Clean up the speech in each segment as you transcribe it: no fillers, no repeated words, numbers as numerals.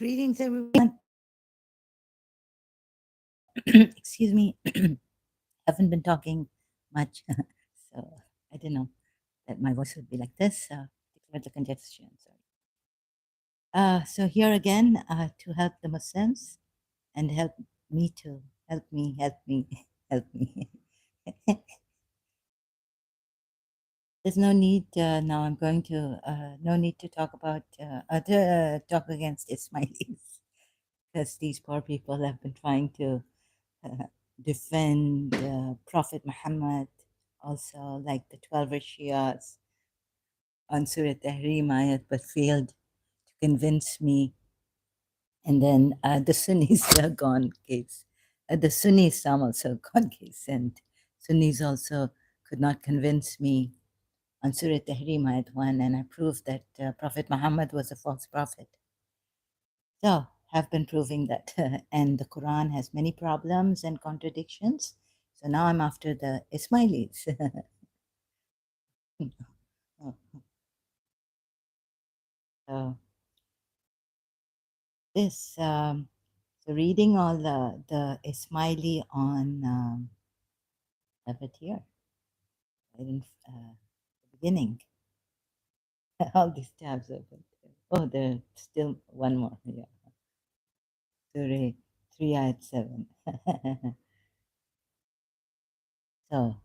Greetings, everyone. Excuse me. Haven't been talking much, so I didn't know that my voice would be like this. Declare the congestion. Sorry. So here again to help the Muslims and help me to help me, help me, help me. There's no need now. I'm going to no need to talk about talk against Ismailis because these poor people have been trying to defend Prophet Muhammad, also like the 12 Shias on Surah Tahrim ayat, but failed to convince me. And then the Sunnis are gone case. The Sunni Islam also gone case. And Sunnis also could not convince me on Surah Tahrim ayat 1. And I proved that Prophet Muhammad was a false prophet. So have been proving that. And the Quran has many problems and contradictions. So now I'm after the Ismailis. So this, so reading all the Ismaili on, have it here, right in the beginning. All these tabs open. Oh, there's still one more. Yeah. Surah 3 ayat 7. So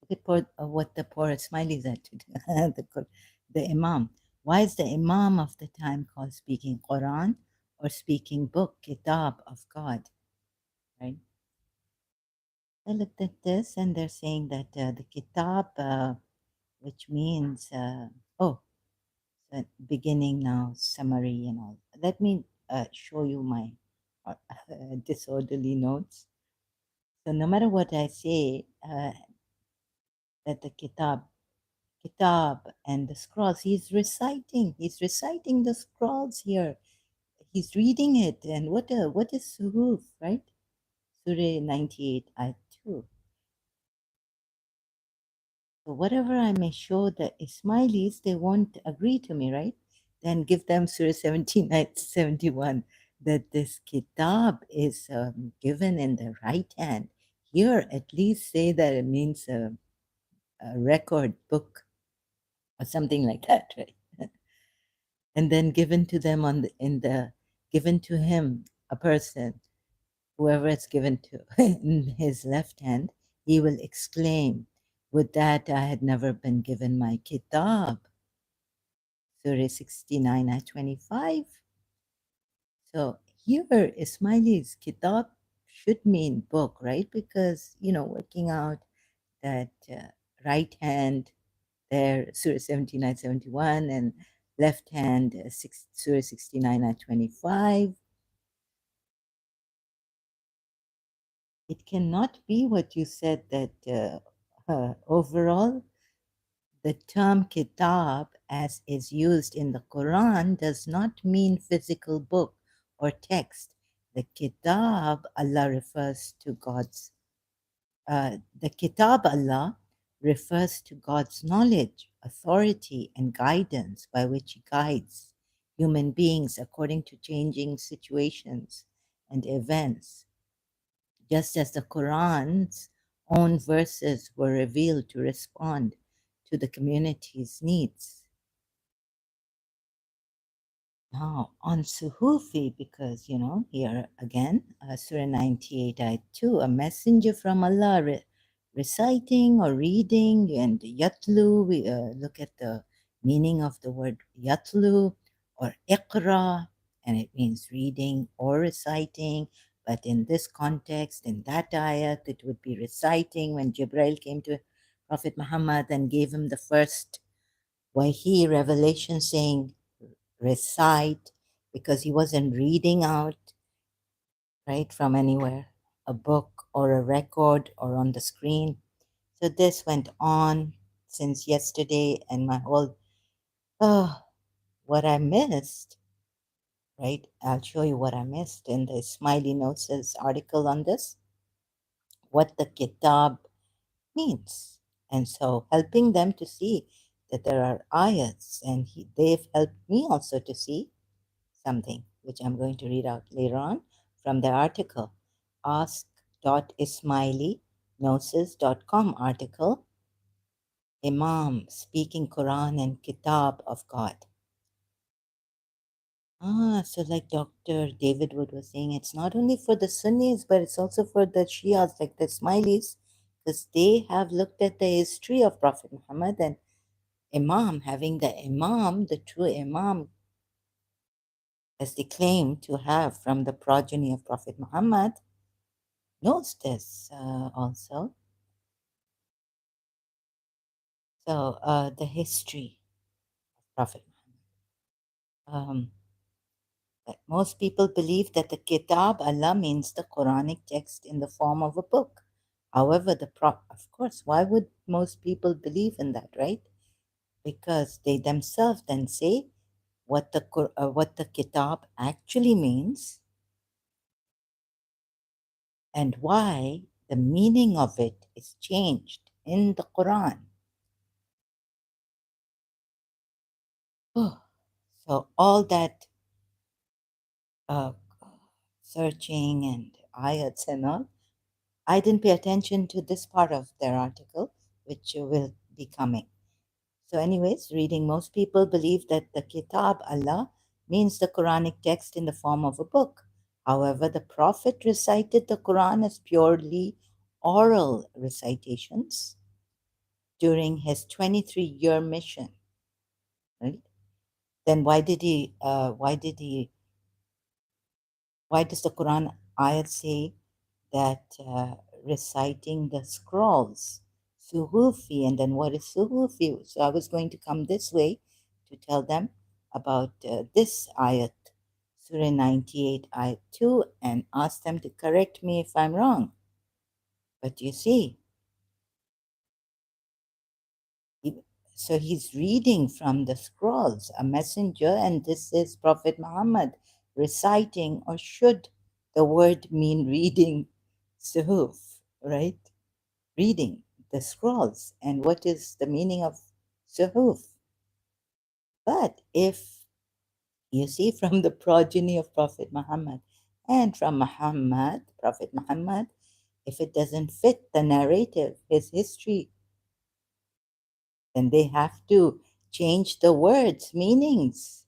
look at what the poor Ismailis had to do. the Imam. Why is the Imam of the time called speaking Quran or speaking book, Kitab of God? Right? I looked at this and they're saying that the Kitab, which means, oh, the beginning now, summary and all. Let me show you my disorderly notes. So no matter what I say, that the Kitab and the scrolls, he's reciting the scrolls here. He's reading it. And what is Suhuf, right? Surah 98, Ayat 2. So whatever I may show the Ismailis, they won't agree to me, right? Then give them Surah 17, Ayat 71, that this Kitab is given in the right hand. Here, at least say that it means a record book or something like that, right? And then given to them given to him, a person, whoever it's given to, in his left hand, he will exclaim, would that I had never been given my Kitab. Surah 69 ayat 25. So here, Ismaili's Kitab should mean book, right? Because, working out that right hand there, Surah 79, 71, and left hand, Surah 69 ayat 25. It cannot be what you said that overall, the term kitab as is used in the Quran does not mean physical book or text. The kitab Allah refers to the kitab Allah refers to God's knowledge, authority, and guidance by which He guides human beings according to changing situations and events. Just as the Quran's own verses were revealed to respond to the community's needs. Now, on Suhufi, because, here again, Surah 98, Ayat 2, a messenger from Allah reciting or reading, and Yatlu, we look at the meaning of the word Yatlu or Iqra, and it means reading or reciting. But in this context, in that ayat, it would be reciting when Jibril came to Prophet Muhammad and gave him the first wahi revelation saying, recite, because he wasn't reading out, right, from anywhere, a book or a record or on the screen. So this went on since yesterday, and my whole, what I missed, right? I'll show you what I missed in the Smiley Notes article on this, what the Kitab means. And so helping them to see that there are ayats, and they've helped me also to see something, which I'm going to read out later on from the article, ask.ismaili.gnosis.com article, Imam speaking Quran and Kitab of God. So like Dr. David Wood was saying, it's not only for the Sunnis, but it's also for the Shias, like the Ismailis, because they have looked at the history of Prophet Muhammad and Imam, having the Imam, the true Imam, as they claim to have from the progeny of Prophet Muhammad, knows this also. So the history of Prophet Muhammad. Most people believe that the Kitab Allah means the Quranic text in the form of a book. However, of course, why would most people believe in that, right? Because they themselves then say what the Kitab actually means and why the meaning of it is changed in the Quran. Oh, so all that uh, searching and ayats and all, I didn't pay attention to this part of their article, which will be coming. So, anyways, reading, most people believe that the Kitab Allah means the Quranic text in the form of a book. However, the Prophet recited the Quran as purely oral recitations during his 23-year mission. Right? Then why does the Quran ayat say that reciting the scrolls, suhufi, and then what is suhufi? So I was going to come this way to tell them about this ayat, Surah 98, ayat 2, and ask them to correct me if I'm wrong. But you see, so he's reading from the scrolls, a messenger, and this is Prophet Muhammad reciting, or should the word mean reading suhuf, right? Reading the scrolls. And what is the meaning of suhuf? But if you see from the progeny of Prophet Muhammad and from Muhammad, Prophet Muhammad, if it doesn't fit the narrative, his history, then they have to change the words, meanings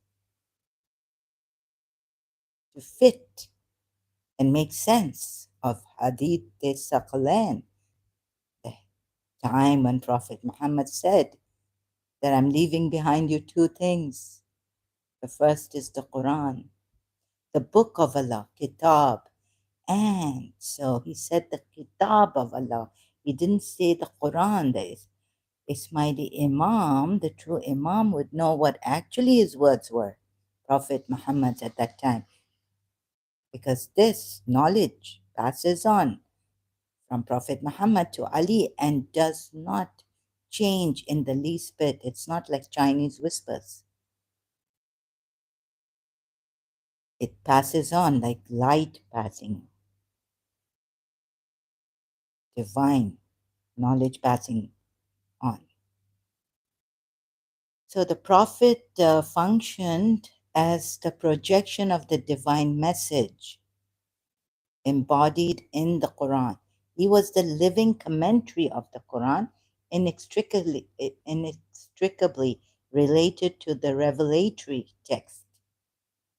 to fit and make sense of Hadith Saqalain, the time when Prophet Muhammad said that I'm leaving behind you two things. The first is the Quran, the book of Allah, Kitab. And so he said the Kitab of Allah. He didn't say the Quran. The Ismaili Imam, the true Imam, would know what actually his words were, Prophet Muhammad at that time. Because this knowledge passes on from Prophet Muhammad to Ali and does not change in the least bit. It's not like Chinese whispers. It passes on like light passing, divine knowledge passing on. So the Prophet functioned as the projection of the divine message embodied in the Quran. He was the living commentary of the Quran, inextricably related to the revelatory text.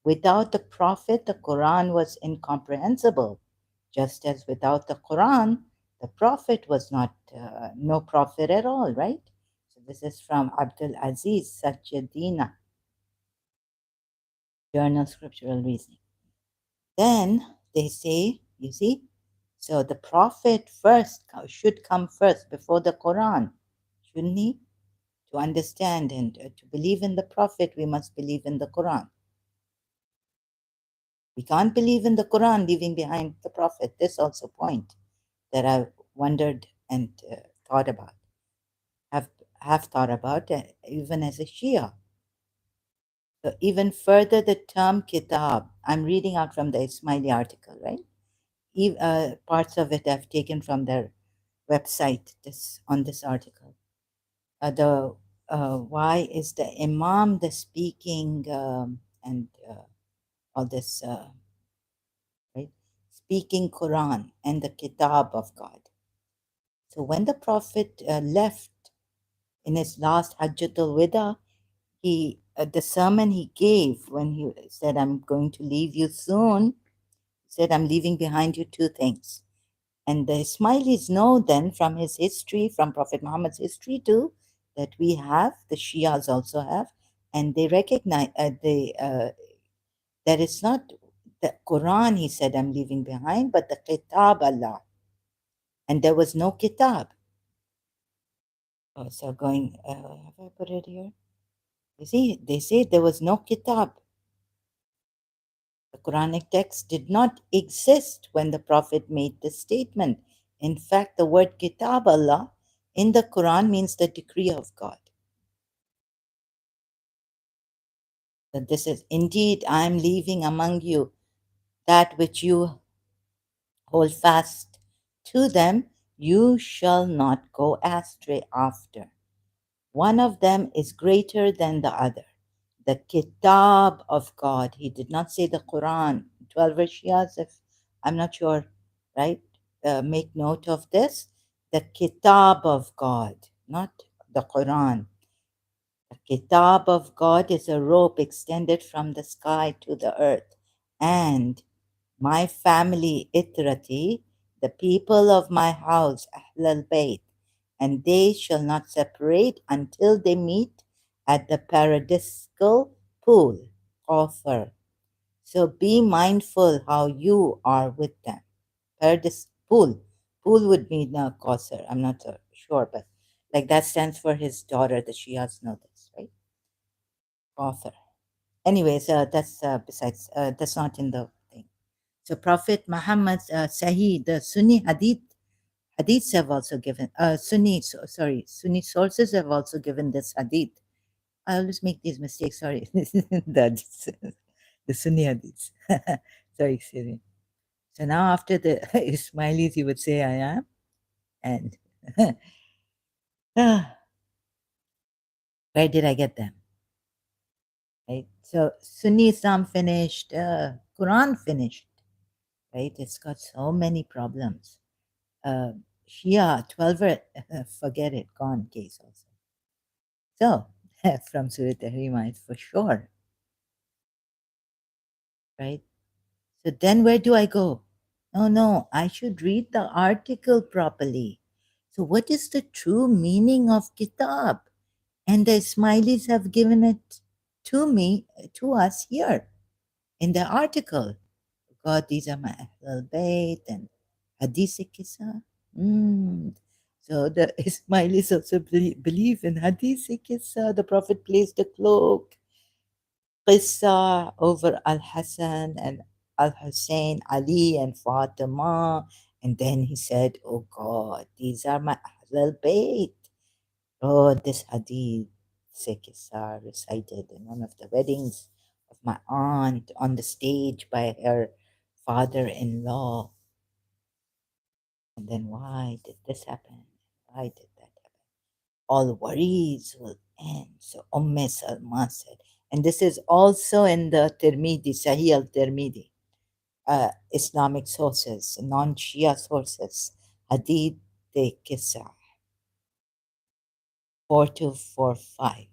Without the Prophet, the Quran was incomprehensible, just as without the Quran, the Prophet was not no prophet at all, right? So this is from Abdul Aziz Sajjadina, Journal Scriptural Reasoning. Then they say, you see, so the Prophet first should come first before the Quran, shouldn't he? To understand and to believe in the Prophet, we must believe in the Quran. We can't believe in the Quran leaving behind the Prophet. This also point that I wondered and thought about, have thought about, even as a Shia. So even further, the term Kitab, I'm reading out from the Ismaili article, right? Parts of it I've taken from their website on this article. The why is the Imam the speaking and all this, right? Speaking Quran and the Kitab of God. So when the Prophet left in his last Hajjatul Wida, the sermon he gave when he said, "I'm going to leave you soon," said, "I'm leaving behind you two things." And the Ismailis know then from his history, from Prophet Muhammad's history too, that we have, the Shias also have, and they recognize that it's not the Quran, he said, I'm leaving behind, but the Kitab Allah. And there was no Kitab. Oh, so going, have I put it here? You see, they say there was no Kitab. The Quranic text did not exist when the Prophet made this statement. In fact, the word Kitab Allah in the Quran means the decree of God. That this is, indeed, I am leaving among you that which you hold fast to them, you shall not go astray after. One of them is greater than the other. The Kitab of God. He did not say the Quran. 12 Shias, if I'm not sure, right? Make note of this. The Kitab of God, not the Quran. The Kitab of God is a rope extended from the sky to the earth. And my family, Itrati, the people of my house, Ahl al-Bayt, and they shall not separate until they meet at the paradisical pool, offer. So be mindful how you are with them. Paradise pool. Pool would mean Kausar. I'm not so sure, but like that stands for his daughter. The Shias know this, right? Author. Anyways, that's besides, that's not in the thing. So Prophet Muhammad Sahih, the Sunni hadiths have also given, Sunni sources have also given this hadith. I always make these mistakes, sorry. The Sunni hadiths. Sorry, excuse me. So now after the Ismailis, you would say I am. And where did I get them? Right? So Sunni Islam finished, Quran finished, right? It's got so many problems. Shia, 12, forget it, gone case also. So from Surah Tahrimah, for sure, right? So then where do I go? No, I should read the article properly. So what is the true meaning of Kitab? And the Ismailis have given it to me, to us here in the article. God, these are my Ahlul Bayt and Hadith Kisa. So the Ismailis also believe in Hadith Kisa. The Prophet placed a cloak, Qissa over Al-Hassan and Al-Hussein, Ali and Fatima. And then he said, oh God, these are my Ahlul Bayt. Oh, this Hadith Kisa recited in one of the weddings of my aunt on the stage by her father-in-law. And then why did this happen? Why did that happen? All worries will end. So Salma said, and this is also in the Tirmidhi, Sahih al-Tirmidhi, Islamic sources, non-Shia sources, Hadith Qissa 4245.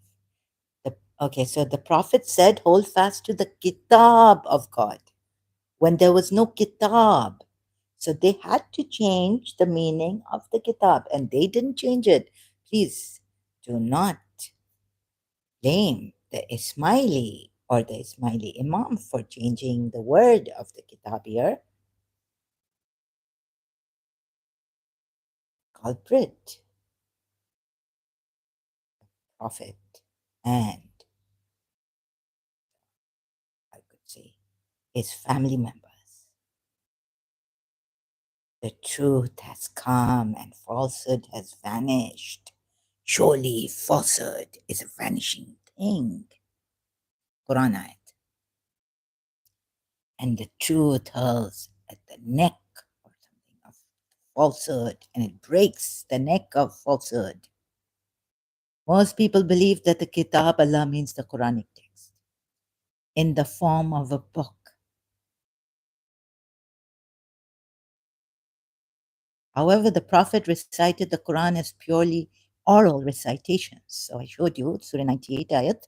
Okay, so the Prophet said, hold fast to the Kitab of God when there was no Kitab. So they had to change the meaning of the Kitab, and they didn't change it. Please do not blame the Ismaili or the Ismaili Imam for changing the word of the Kitab here. Culprit, Prophet, and I could say his family members. The truth has come and falsehood has vanished. Surely falsehood is a vanishing thing. Quran ayat. And the truth hurls at the neck or something of falsehood, and it breaks the neck of falsehood. Most people believe that the Kitab Allah means the Quranic text in the form of a book. However, the Prophet recited the Quran as purely oral recitations. So I showed you Surah 98 ayat.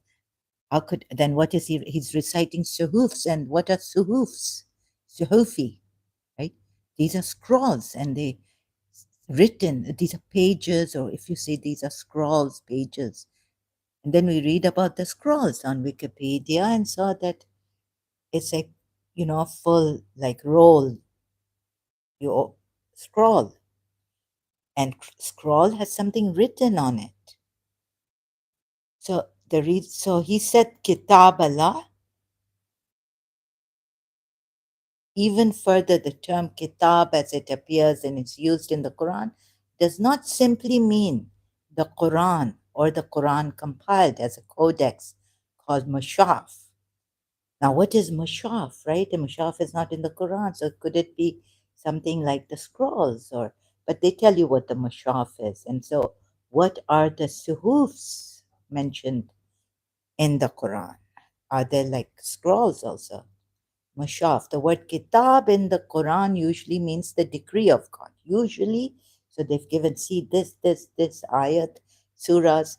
How could then what is he? He's reciting suhufs, and what are suhufs? Suhufi, right? These are scrolls, and they written. These are pages, or if you say these are scrolls, pages. And then we read about the scrolls on Wikipedia and saw that it's a, full like roll, you scroll, and scroll has something written on it. So he said Kitab Allah. Even further, the term Kitab, as it appears and is used in the Quran, does not simply mean the Quran or the Quran compiled as a codex called Mushaf. Now, what is Mushaf, right? The Mushaf is not in the Quran, so could it be something like the scrolls? But they tell you what the Mushaf is. And so, what are the suhufs mentioned in the Quran? Are there like scrolls also? Mushaf. The word kitab in the Quran usually means the decree of God. Usually, so they've given, see this ayat, surahs,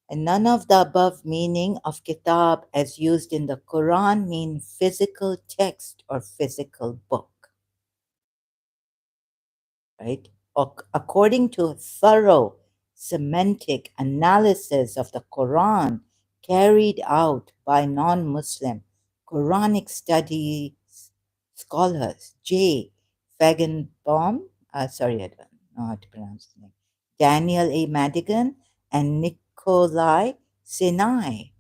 and none of the above meaning of kitab as used in the Quran mean physical text or physical book. Right? According to a thorough semantic analysis of the Quran carried out by non-Muslim Quranic studies scholars J. Fagenbaum, sorry, I don't know how to pronounce his name, Daniel A. Madigan, and Nikolai Sinai.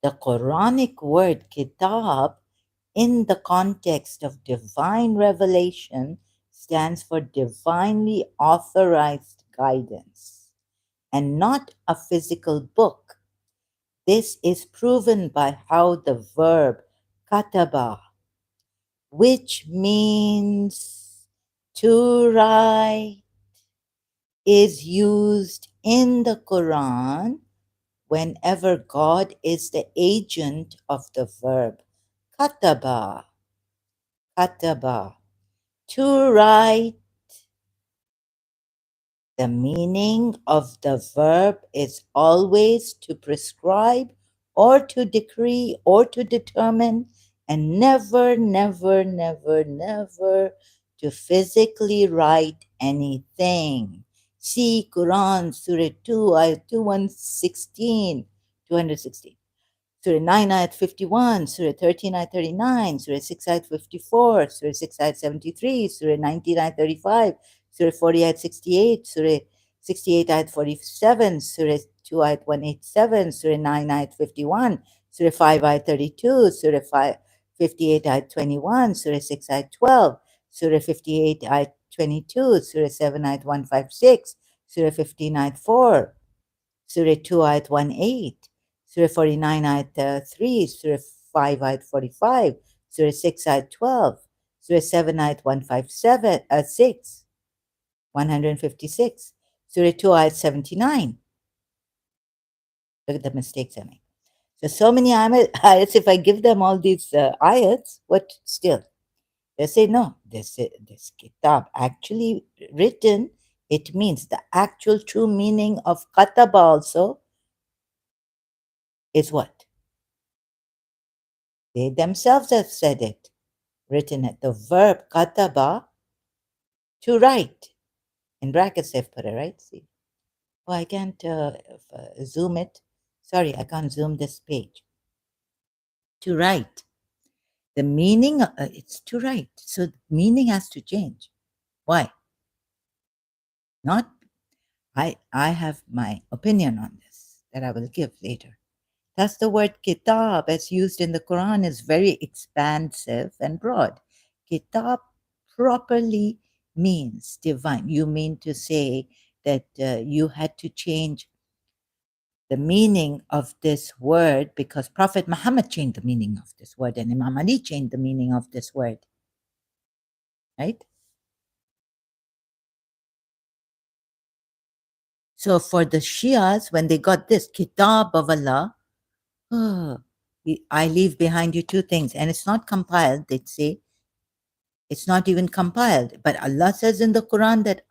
The Quranic word kitab in the context of divine revelation stands for divinely authorized guidance and not a physical book. This is proven by how the verb kataba, which means to write, is used in the Quran whenever God is the agent of the verb kataba, kataba, to write. The meaning of the verb is always to prescribe or to decree or to determine, and never, never, never, never to physically write anything. See Quran, Surah 2, Ayat 216. Surah 9 ayat 51, Surah 13 ayat 39, Surah 6 ayat 54, Surah 6 ayat 73, Surah 19 ayat 35, Surah 40 ayat 68, Surah 68 ayat 47, Surah 2 ayat 187, Surah 9 ayat 51, Surah 5 ayat 32, Surah 58 ayat 21, Surah 6 ayat 12, Surah 58 ayat 22, Surah 7 ayat 156, Surah 15 ayat 4, Surah 2 ayat 1:8, Surah 49 ayat 3, Surah 5 ayat 45, Surah 6 ayat 12, Surah 7 ayat 156, Surah 2 ayat 79. Look at the mistakes I make. So many ayats, if I give them all these ayats, what still? They say, no, this kitab actually written, it means the actual true meaning of kataba also is what? They themselves have said it, written it. The verb kataba, to write. In brackets they've put it, right? See? Oh, I can't zoom it. Sorry, I can't zoom this page. To write. The meaning, it's to write. So meaning has to change. Why? Not, I have my opinion on this that I will give later. Thus, the word kitab, as used in the Quran, is very expansive and broad. Kitab properly means divine. You mean to say that you had to change the meaning of this word because Prophet Muhammad changed the meaning of this word and Imam Ali changed the meaning of this word, right? So for the Shias, when they got this Kitab of Allah, oh, I leave behind you two things, and it's not compiled, they'd say, It's not even compiled. But Allah says in the Quran that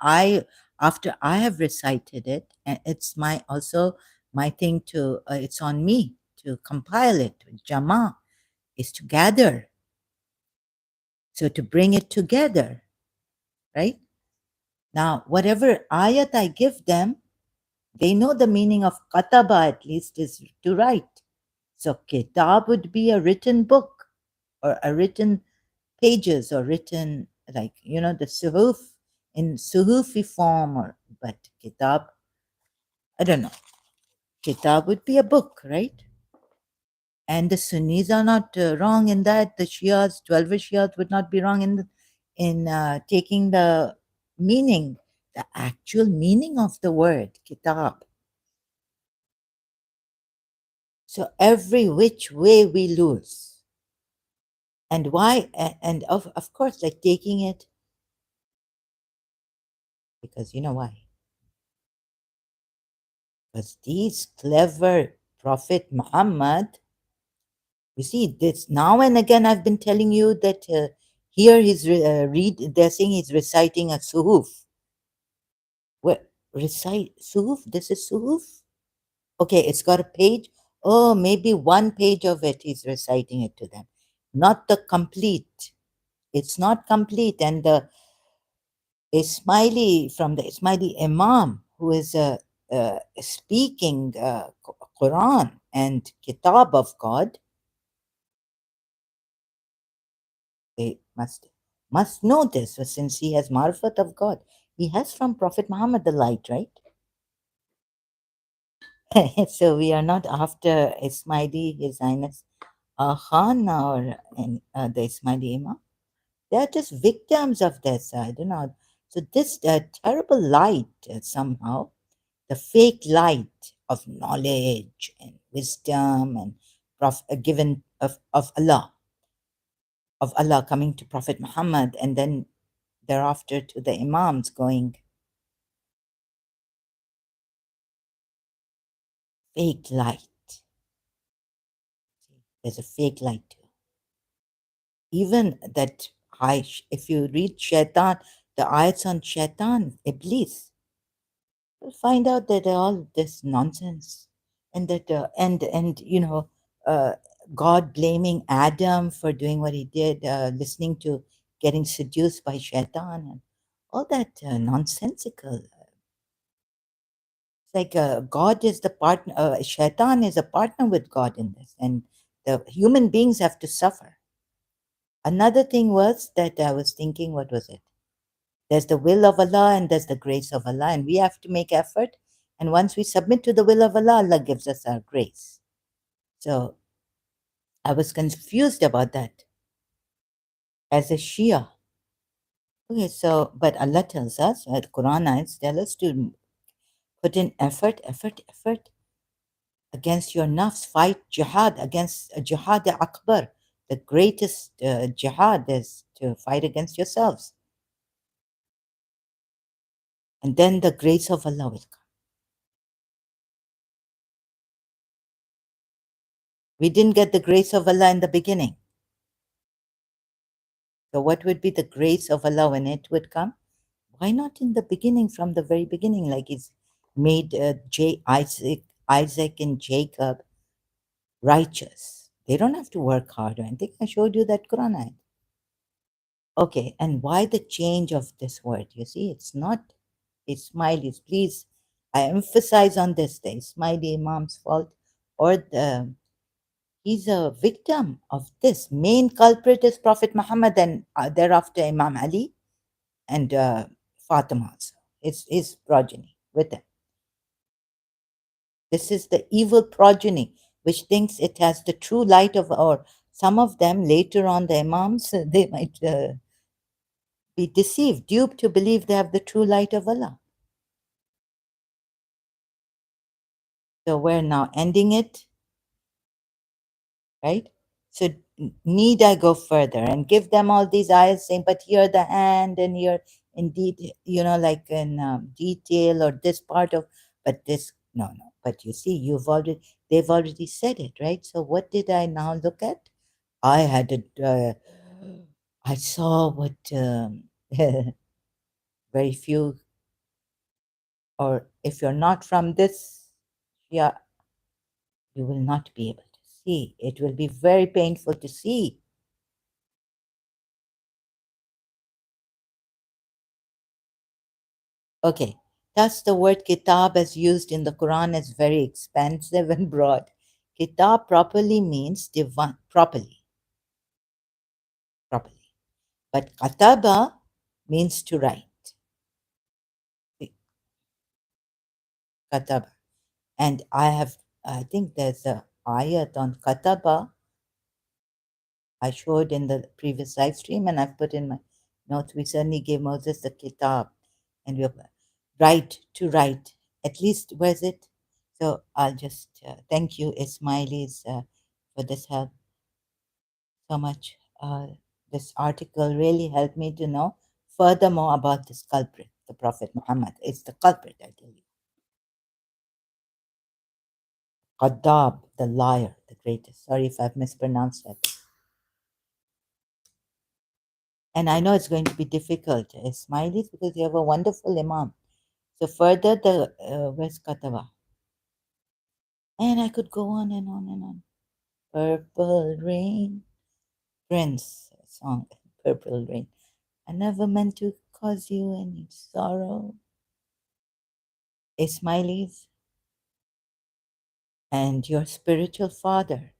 after I have recited it, and it's my also my thing to, it's on me to compile it. Jama is to gather. So to bring it together, right? Now, whatever ayat I give them, they know the meaning of kataba at least is to write. So kitab would be a written book or a written pages or written, like, the suhuf in suhufi form, or but kitab, I don't know. Kitab would be a book, right? And the Sunnis are not wrong in that. The Shias, 12 Shias would not be wrong in taking the meaning, the actual meaning of the word kitab. So every which way we lose. And why? And of course, like taking it, because you know why? Because these clever Prophet Muhammad, you see, this now and again I've been telling you that here they're saying he's reciting a suhuf. Where recite suhuf? This is suhuf? Okay, it's got a page. Oh, maybe one page of it he's reciting it to them. Not the complete. It's not complete. And the Ismaili, from the Ismaili Imam, who is speaking Quran and Kitab of God, they must know this, since he has marifat of God. He has from Prophet Muhammad the light, right? So we are not after Ismaili, His Highness Khan, or the Ismaili Imam. They are just victims of this. I don't know. So this terrible light, somehow, the fake light of knowledge and wisdom and given of Allah coming to Prophet Muhammad, and then thereafter to the Imams going, fake light. There's a fake light too. Even that, if you read Shaitan, the ayats on Shaitan, Iblis, you'll find out that all this nonsense, and that and uh, God blaming Adam for doing what he did, listening to, getting seduced by Shaitan, and all that nonsensical. It's like God is the partner, Shaitan is a partner with God in this, and the human beings have to suffer. Another thing was that I was thinking, what was it? There's the will of Allah and there's the grace of Allah, and we have to make effort. And once we submit to the will of Allah, Allah gives us our grace. So I was confused about that as a Shia. Okay, so, but Allah tells us, the Quran ayats tell us to put in effort against your nafs, fight jihad against jihad akbar. The greatest jihad is to fight against yourselves. And then the grace of Allah will come. We didn't get the grace of Allah in the beginning. So, what would be the grace of Allah when it would come? Why not in the beginning, from the very beginning, like He's made Isaac and Jacob righteous? They don't have to work hard or anything. I showed you that Quran ayat. Okay, and why the change of this word? You see, it's not Ismailis. Please, I emphasize on this: the Ismaili Imam's fault, or he's a victim of this. Main culprit is Prophet Muhammad, and thereafter Imam Ali and Fatima also, his progeny with him. This is the evil progeny which thinks it has the true light of, or some of them later on, the Imams, they might be deceived, duped to believe they have the true light of Allah. So we're now ending it, right? So need I go further and give them all these ayahs saying, but here the hand and here indeed, like in detail, or this part of, but this, no. But you see, they've already said it, right? So what did I now look at? I had a, I saw what very few, or if you're not from this, yeah, you will not be able to see. It will be very painful to see. Okay, thus the word kitab as used in the Quran is very expansive and broad. Kitab properly means divine, properly. But kataba means to write. Kataba. And I think there's a ayat on kataba I showed in the previous live stream, and I've put in my notes. We certainly gave Moses the kitab, and we write to write. At least, where's it? So I'll just thank you, Ismailis, for this help so much. This article really helped me to know furthermore about this culprit, the Prophet Muhammad. It's the culprit, I tell you. Qadab, the liar, the greatest. Sorry if I've mispronounced that. And I know it's going to be difficult, Ismailis, because you have a wonderful Imam. So further, the where's Kataba? And I could go on and on and on. Purple Rain, Prince song, Purple Rain. I never meant to cause you any sorrow. Ismailis, and your spiritual father.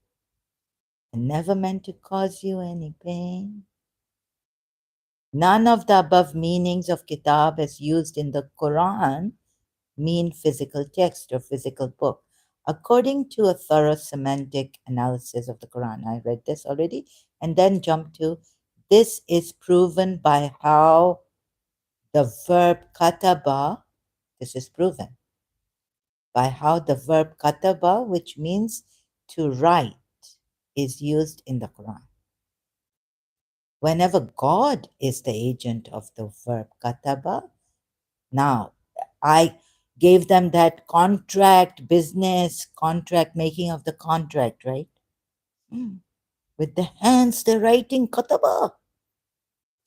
I never meant to cause you any pain. None of the above meanings of kitab as used in the Quran mean physical text or physical book. According to a thorough semantic analysis of the Quran, I read this already, and then jumped to this is proven by how the verb kataba, this is proven by how the verb kataba, which means to write, is used in the Quran. Whenever God is the agent of the verb kataba, now I gave them that contract, business contract, making of the contract, right? With the hands, they're writing kataba.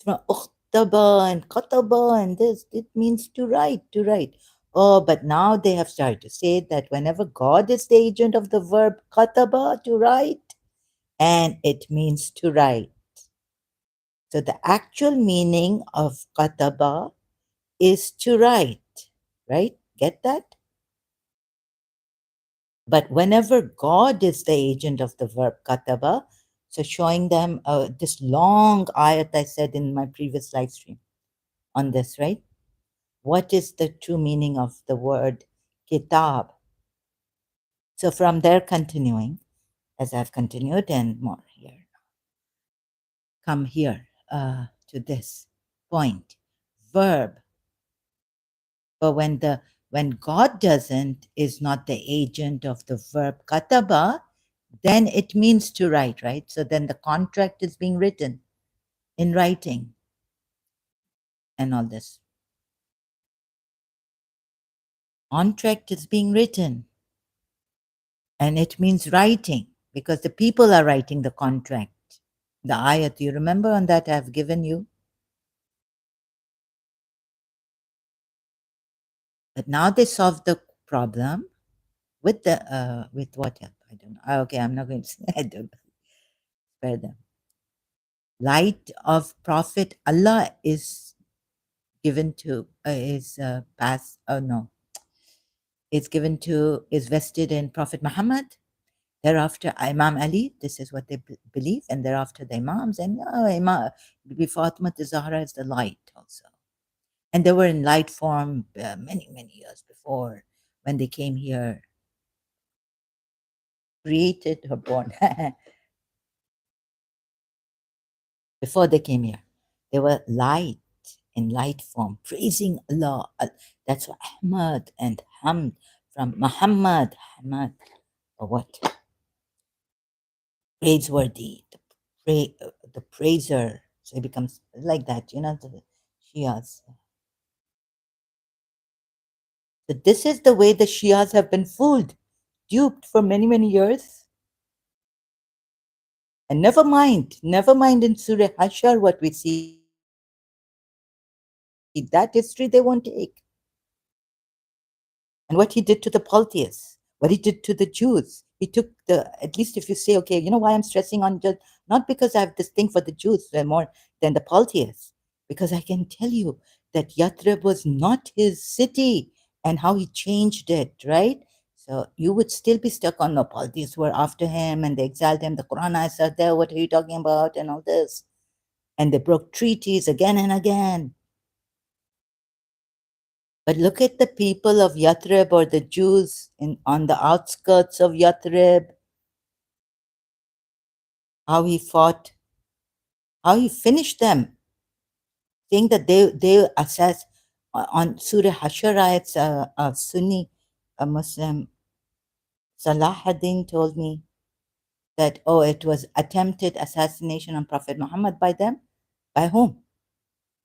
Uktaba and kataba and this, it means to write, to write. Oh, but now they have started to say that whenever God is the agent of the verb kataba, to write, and it means to write. So the actual meaning of kataba is to write, right? Get that? But whenever God is the agent of the verb kataba, so showing them this long ayat I said in my previous live stream on this, right? What is the true meaning of the word kitab? So from there, continuing, as I've continued and more here, come here to this point, verb. But when God doesn't, is not the agent of the verb kataba, then it means to write, right? So then the contract is being written in writing and all this. Contract is being written and it means writing because the people are writing the contract. The ayat, you remember on that I've given you? But now they solved the problem with the with what help? I don't know. Okay, I'm not going to say. I don't know. Spare them. Light of Prophet Allah is given to is passed. Oh no, it's given to is vested in Prophet Muhammad. Thereafter, Imam Ali. This is what they believe, and thereafter the Imams and Imam Fatima Zahra is the light also, and they were in light form many years before when they came here, created or born. Before they came here, they were light in light form, praising Allah. That's what Ahmad and Hamd from Muhammad, Ahmad, or what? Praiseworthy, the praiser. So it becomes like that, the Shias. So this is the way the Shias have been fooled, duped for many years. And never mind in Surah Hashar what we see. That history they won't take. And what he did to the polytheists, what he did to the Jews. He took at least if you say, okay, you know why I'm stressing on just, not because I have this thing for the Jews more than the polytheists, because I can tell you that Yathrib was not his city and how he changed it, right? So you would still be stuck on the polytheists were after him and they exiled him. The Quran ayahs are there. What are you talking about? And all this. And they broke treaties again and again. But look at the people of Yathrib or the Jews on the outskirts of Yathrib, how he fought, how he finished them, saying that they assess on Surah Hashar a Sunni, a Muslim, Salahuddin told me that, oh, it was attempted assassination on Prophet Muhammad by them. By whom?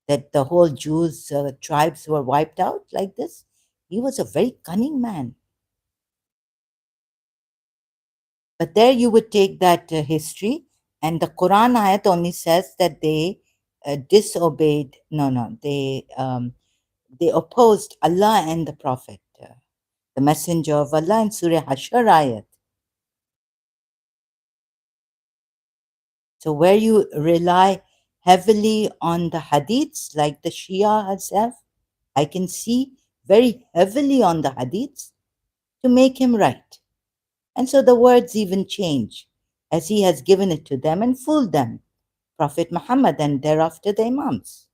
That the whole Jews tribes were wiped out like this. He was a very cunning man. But there you would take that history, and the Quran ayat only says that they disobeyed. No, no, they opposed Allah and the Prophet, the Messenger of Allah in Surah Hashar ayat. So where you rely heavily on the hadiths, like the Shia herself, I can see very heavily on the hadiths to make him right. And so the words even change as he has given it to them and fooled them. Prophet Muhammad and thereafter the Imams,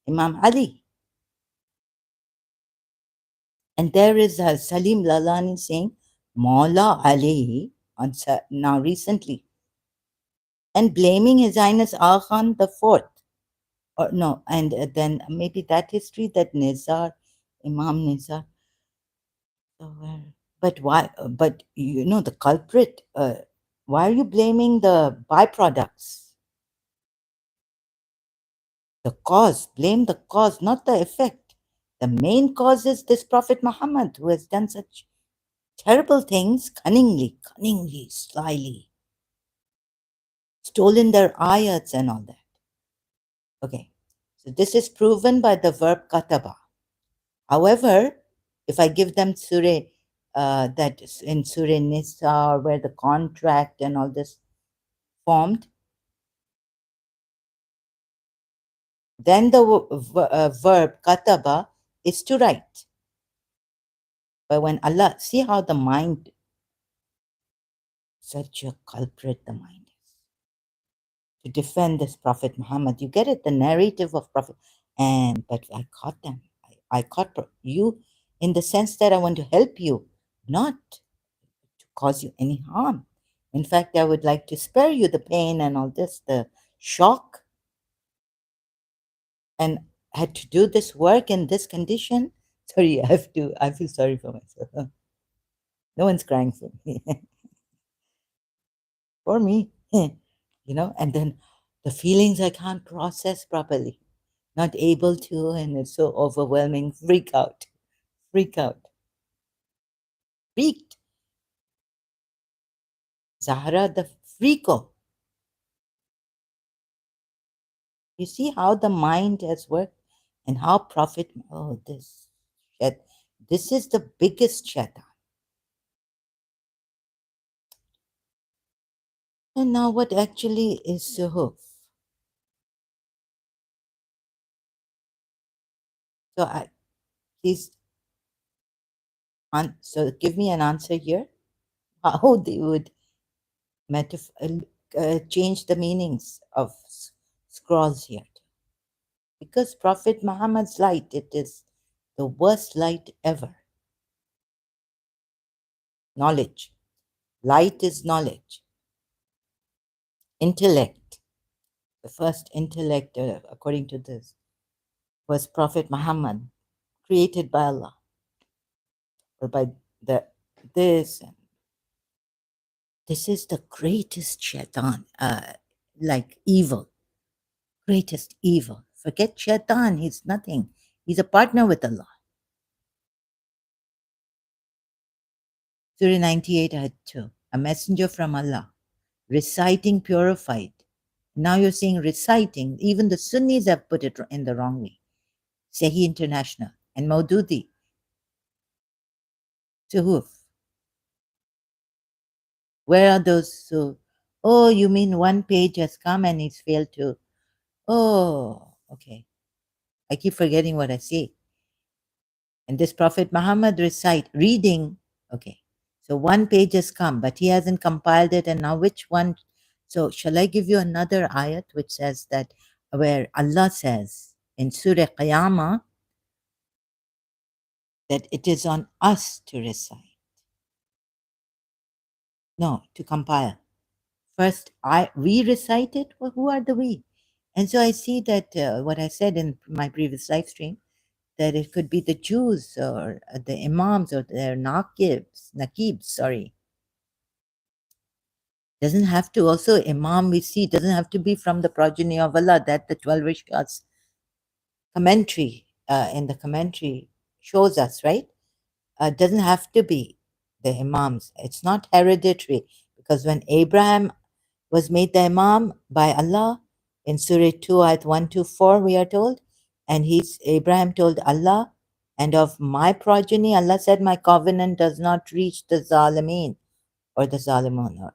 Imam Ali. And there is Salim Lalani saying, Maula Ali, now recently, and blaming His Highness Aga Khan the Fourth. Or no, and then maybe that history that Nizar, Imam Nizar. So but why? But you know, the culprit, why are you blaming the byproducts? The cause, blame the cause, not the effect. The main cause is this Prophet Muhammad who has done such terrible things cunningly, slyly, stolen their ayats and all that. Okay, so this is proven by the verb kataba. However, if I give them surah, that in Surah Nisa, where the contract and all this formed, then the verb kataba is to write. But when Allah, see how the mind, such a culprit the mind is, to defend this Prophet Muhammad. You get it, the narrative of Prophet. But I caught them. I caught you in the sense that I want to help you, not to cause you any harm. In fact, I would like to spare you the pain and all this, the shock, and had to do this work in this condition. Sorry, I feel sorry for myself. No one's crying for me. For me, and then the feelings I can't process properly, not able to, and it's so overwhelming. Freak out, freaked. Zahra the freako. You see how the mind has worked and how Prophet, oh, this is the biggest shaitan. And now what actually is suhuf? So please, so give me an answer here. How they would change the meanings of scrolls here. Because Prophet Muhammad's light, it is the worst light ever. Knowledge. Light is knowledge. Intellect. The first intellect, according to this, was Prophet Muhammad, created by Allah, or by the this. This is the greatest shaitan, like evil, greatest evil. Forget shaitan, he's nothing. He's a partner with Allah. Surah 98, ayat 2. A messenger from Allah, reciting purified. Now you're saying reciting. Even the Sunnis have put it in the wrong way. Sahih International and Maududi. Suhuf. Where are those? Oh, you mean one page has come and he's failed to. Oh, okay. I keep forgetting what I say. And this Prophet Muhammad reading. Okay. So one page has come, but he hasn't compiled it. And now which one? So shall I give you another ayat which says that where Allah says in Surah Qiyamah that it is on us to recite. No, to compile. First, we recite it. Well, who are the we? And so I see that what I said in my previous live stream, that it could be the Jews or the Imams or their Nakibs, sorry. Doesn't have to also, Imam we see, doesn't have to be from the progeny of Allah, that the 12 Rishkas commentary, in the commentary shows us, right? Doesn't have to be the Imams. It's not hereditary, because when Abraham was made the Imam by Allah in Surah 2, ayat 1 to 4, we are told. And Abraham told Allah, and of my progeny, Allah said, my covenant does not reach the Zalimeen or the Zalimun.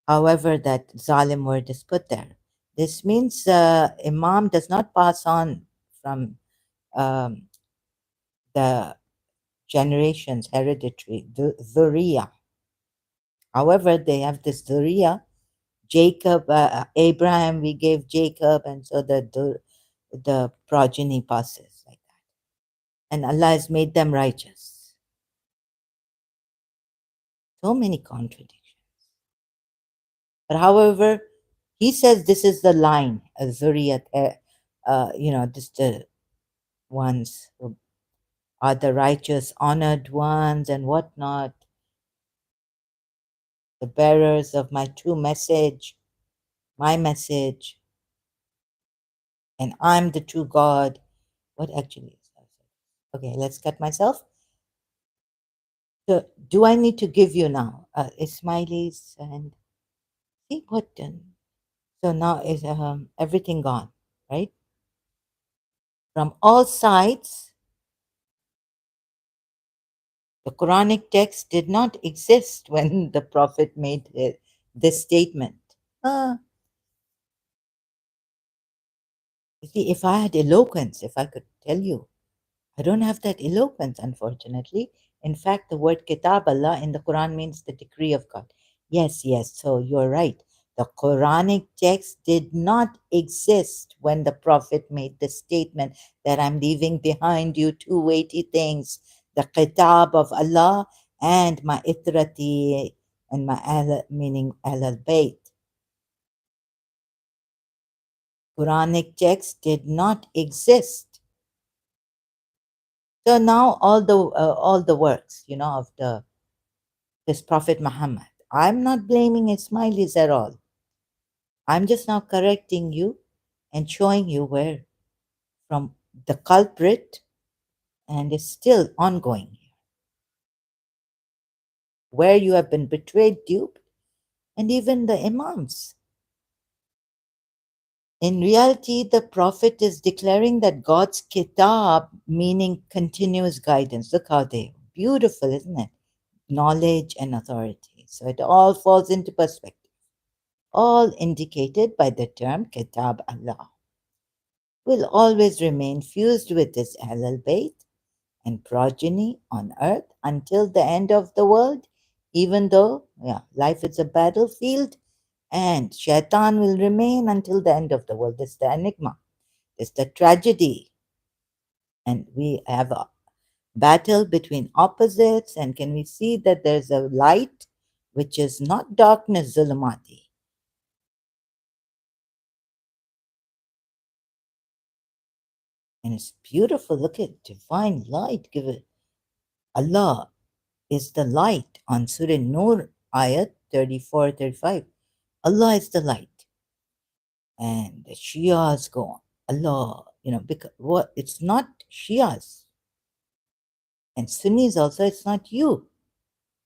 However, that Zalim word is put there. This means Imam does not pass on from um, the generations, hereditary, the Dhurriya. However, they have this Dhurriya. Jacob, Abraham, we gave Jacob, and so the progeny passes like that. And Allah has made them righteous. So many contradictions. But however, he says this is the line, Zuriyat, this the ones who are the righteous, honored ones, and whatnot, the bearers of my true message, my message, and I'm the true God. What actually is that? Okay, let's cut myself. So, do I need to give you now Ismailis and see what done? So now is everything gone, right? From all sides, the Quranic text did not exist when the Prophet made this statement. Uh, you see, if I had eloquence, if I could tell you, I don't have that eloquence, unfortunately. In fact, the word Kitab Allah in the Quran means the decree of God. Yes, yes, so you're right. The Quranic text did not exist when the Prophet made the statement that I'm leaving behind you two weighty things, the Kitab of Allah and my Itrati and my meaning al Bayt. Quranic text did not exist. So now all the works, of this Prophet Muhammad. I'm not blaming Ismailis at all. I'm just now correcting you and showing you where from the culprit, and it's still ongoing here, where you have been betrayed, duped, and even the Imams. In reality, the Prophet is declaring that God's Kitab, meaning continuous guidance. Look how beautiful, isn't it? Knowledge and authority. So it all falls into perspective, all indicated by the term Kitab Allah, will always remain fused with this Ahlul Bayt and progeny on earth until the end of the world, even though life is a battlefield and Shaitan will remain until the end of the world. This is the enigma, this is the tragedy. And we have a battle between opposites, and can we see that there's a light which is not darkness, zulumati. And it's beautiful. Look at divine light. Give it. Allah is the light on Surah Nur, ayat 34, 35. Allah is the light. And the Shias go on. Allah, because it's not Shias. And Sunnis also, it's not you.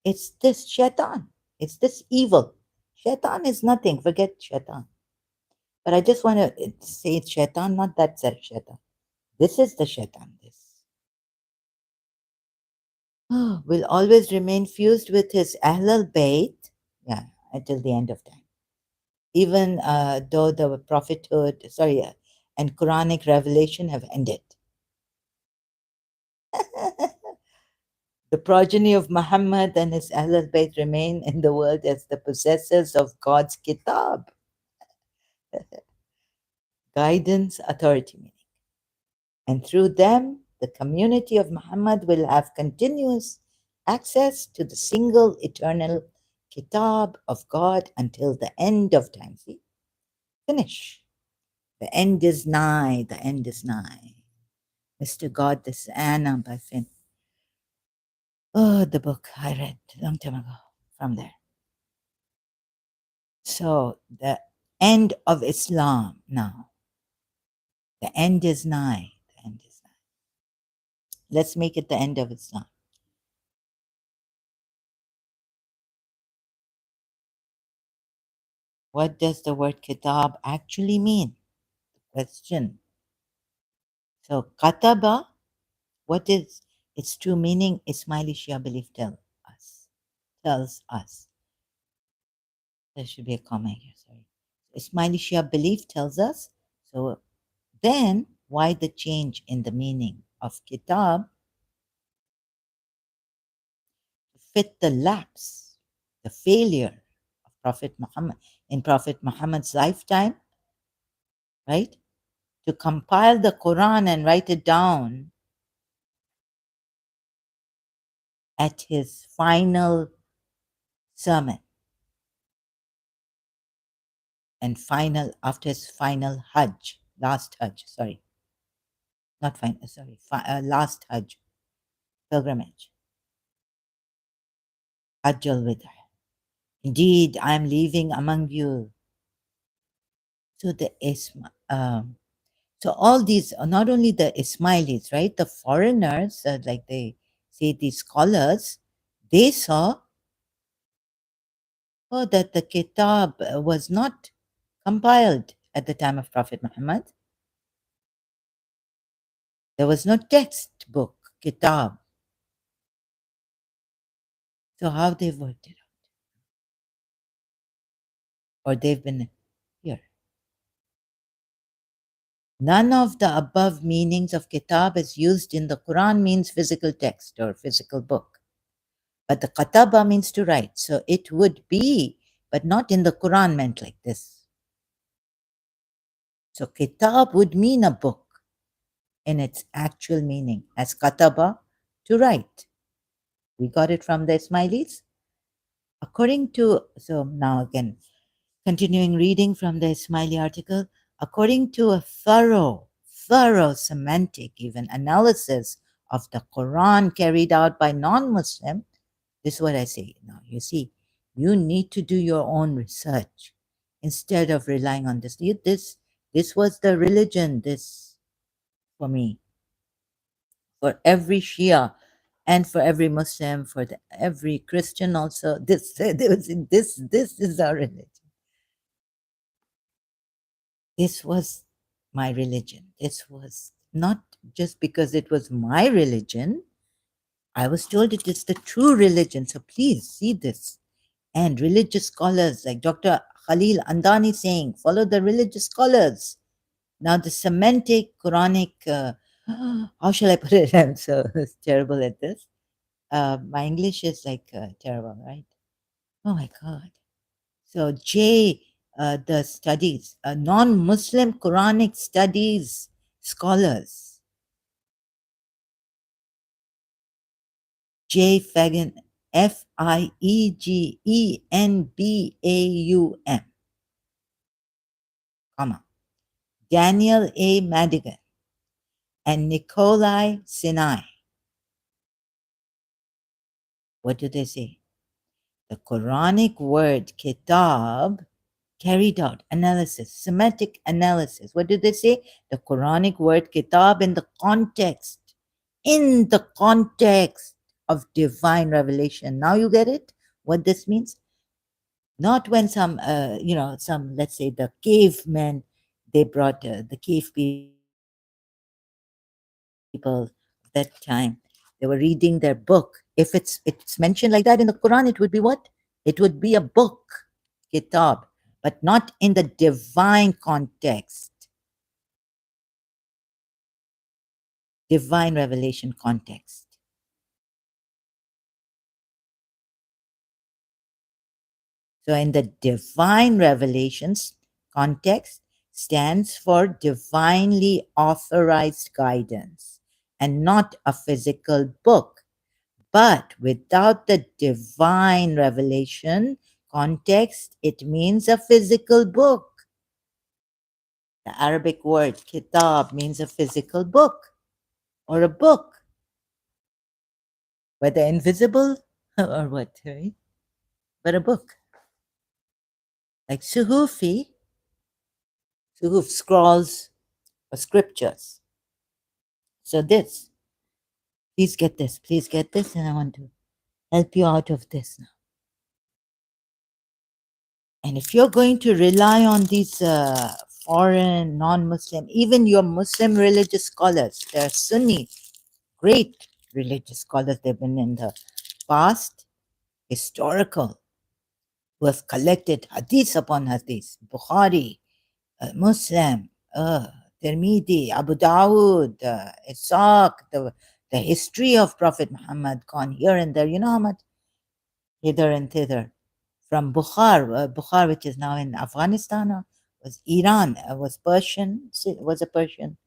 It's this shaitan. It's this evil. Shaitan is nothing. Forget shaitan. But I just want to say it's shaitan, not that shaitan. This is the shaitan. This will always remain fused with his Ahlul Bayt, yeah, until the end of time. Even though the prophethood, and Quranic revelation have ended. The progeny of Muhammad and his Ahlul Bayt remain in the world as the possessors of God's Kitab, guidance, authority, meaning. And through them, the community of Muhammad will have continuous access to the single eternal Kitab of God until the end of time. See? Finish. The end is nigh. The end is nigh. Mr. God, this is Anna by Finn. Oh, the book I read a long time ago from there. So the end of Islam now. The end is nigh. The end is nigh. Let's make it the end of Islam. What does the word kitab actually mean? Question. So kataba, what is its true meaning? Ismaili Shia belief tells us. There should be a comma here, sorry. Ismaili Shia belief tells us. So then why the change in the meaning of kitab to fit the lapse, the failure of Prophet Muhammad in Prophet Muhammad's lifetime, right? To compile the Quran and write it down at his final sermon and after his final last Hajj pilgrimage, Hajj al-Wida. Indeed, I am leaving among you. So so all these, not only the Ismailis, right, the foreigners, like they say, these scholars, they saw that the Kitab was not compiled at the time of Prophet Muhammad. There was no textbook, Kitab. So how they've worked it out? Or they've been here. None of the above meanings of Kitab is used in the Quran means physical text or physical book. But the Kataba means to write. So it would be, but not in the Quran meant like this. So Kitab would mean a book in its actual meaning, as Kataba, to write. We got it from the Ismailis. So now again, continuing reading from the Ismaili article, according to a thorough semantic even analysis of the Quran carried out by non-Muslim, this is what I say now. You see, you need to do your own research instead of relying on this. This was the religion, this for me, for every Shia and for every Muslim, for every Christian also. This is our religion. This was my religion. This was not just because it was my religion. I was told it is the true religion. So please see this. And religious scholars like Dr. Khalil Andani saying, follow the religious scholars. Now the semantic Quranic, how shall I put it? I'm so terrible at this. My English is like terrible, right? Oh my God. So the studies, non-Muslim Quranic studies scholars, J. Fagan, Fiegenbaum, comma, Daniel A. Madigan, and Nikolai Sinai. What do they say? The Quranic word kitab carried out analysis, semantic analysis. What did they say? The Quranic word kitab in the context of divine revelation. Now you get it? What this means? Not when some, some, let's say, the cavemen, they brought the cave people that time, they were reading their book. If it's mentioned like that in the Quran, it would be what? It would be a book, kitab, but not in the divine context, divine revelation context. So, in the divine revelations context, stands for divinely authorized guidance and not a physical book. But without the divine revelation context, it means a physical book. The Arabic word kitab means a physical book or a book, whether invisible or what, right? But a book. Like suhufi, suhuf, scrolls or scriptures. So this, please get this, and I want to help you out of this now. And if you're going to rely on these foreign, non-Muslim, even your Muslim religious scholars, they're Sunni, great religious scholars, they've been in the past, historical, who have collected hadith upon hadith, Bukhari, Muslim, Tirmidhi, Abu Dawud, Ishaq, the history of Prophet Muhammad, gone here and there, you know how much, hither and thither. From Bukhar, Bukhar, which is now in Afghanistan, was Iran, was Persian, was a Persian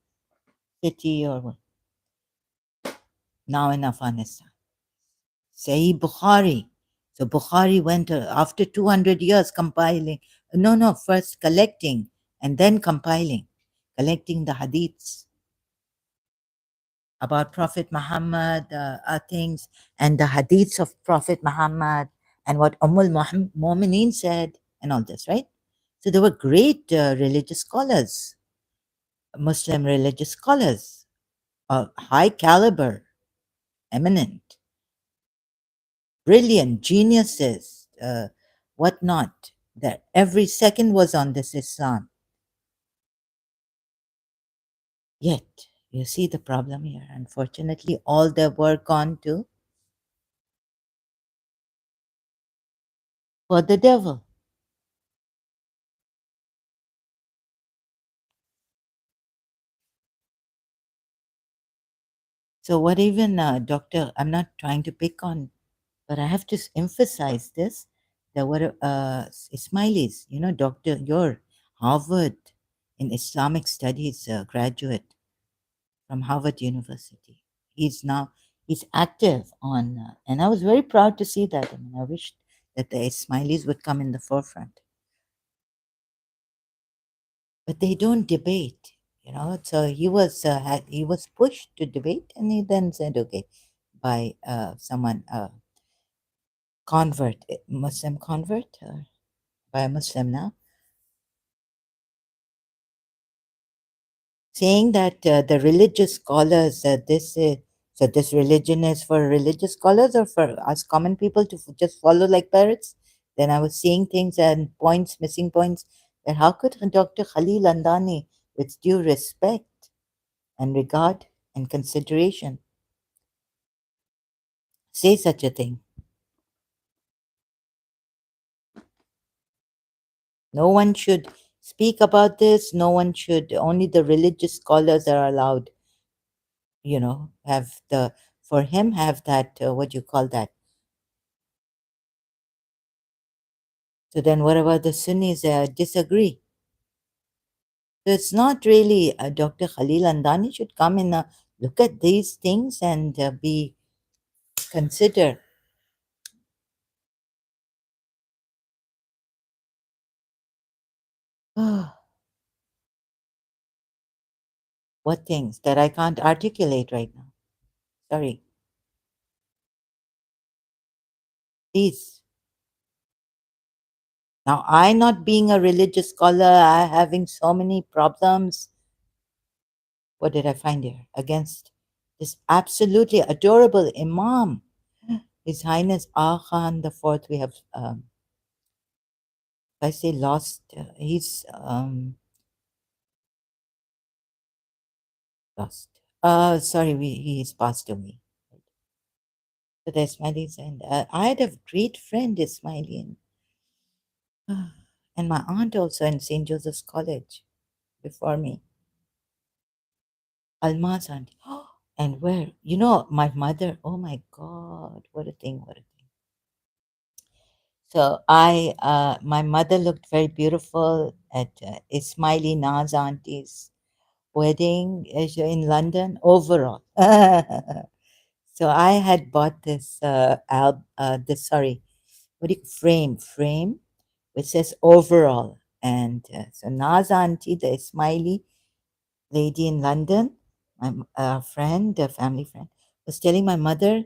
city, or what, now in Afghanistan. Sahih Bukhari. So Bukhari went after 200 years compiling, no, first collecting and then compiling, collecting the hadiths about Prophet Muhammad, things, and the hadiths of Prophet Muhammad, and what Ummul Mu'mineen said, and all this, right? So there were great religious scholars, Muslim religious scholars, of high caliber, eminent, brilliant, geniuses, whatnot, that every second was on this Islam. Yet, you see the problem here. Unfortunately, all their work on to for the devil. So, what even, Doctor, I'm not trying to pick on, but I have to emphasize this. There were Ismailis, Doctor, your Harvard in Islamic Studies graduate from Harvard University. He's now he's active on, and I was very proud to see that. I mean, I wish that the Ismailis would come in the forefront, but they don't debate. So he was pushed to debate, and he then said, "Okay," by someone, convert, Muslim convert, by a Muslim now, saying that the religious scholars, so this religion is for religious scholars or for us common people to just follow like parrots. Then I was seeing things and points, missing points, that how could Dr. Khalil Andani, with due respect and regard and consideration, say such a thing? No one should speak about this. No one should, only the religious scholars are allowed, have for him, have that, what do you call that? So then what about the Sunnis disagree? So it's not really, Dr. Khalil Andani should come and look at these things and be consider. What things that I can't articulate right now? Sorry. Please. Now, I not being a religious scholar, I having so many problems. What did I find here? Against this absolutely adorable Imam, His Highness Ah Khan the Fourth. We have I say lost, he's lost. Sorry, he's passed away. So the Ismailis, and I had a great friend, Ismaili, and my aunt also in St. Joseph's College before me. Alma's auntie. And where? You know, my mother, oh my God, what a thing, what a thing. So my mother looked very beautiful at Ismaili Naz auntie's wedding in London overall. So I had bought this sorry, what do you frame, which says overall. And so Naz auntie, the Ismaili lady in London, my friend, a family friend, was telling my mother.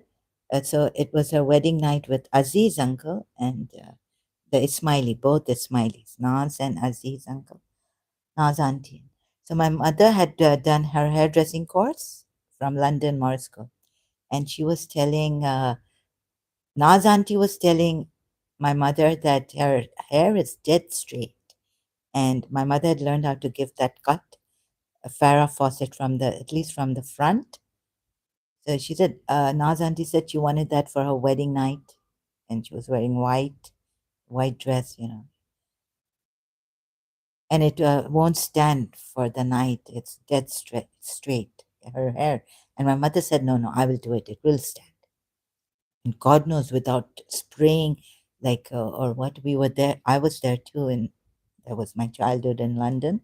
So it was her wedding night with Aziz uncle and the Ismaili, both Ismailis, Naz and Aziz uncle, Naz auntie. So my mother had done her hairdressing course from London Morris School, and she was telling Naz auntie was telling my mother that her hair is dead straight, and my mother had learned how to give that cut, a Farrah Fawcett from the at least from the front. So she said, Naz auntie said she wanted that for her wedding night, and she was wearing white dress, and it won't stand for the night. It's dead straight, her hair. And my mother said, no, no, I will do it. It will stand. And God knows, without spraying, like, or what, we were there. I was there too, and that was my childhood in London.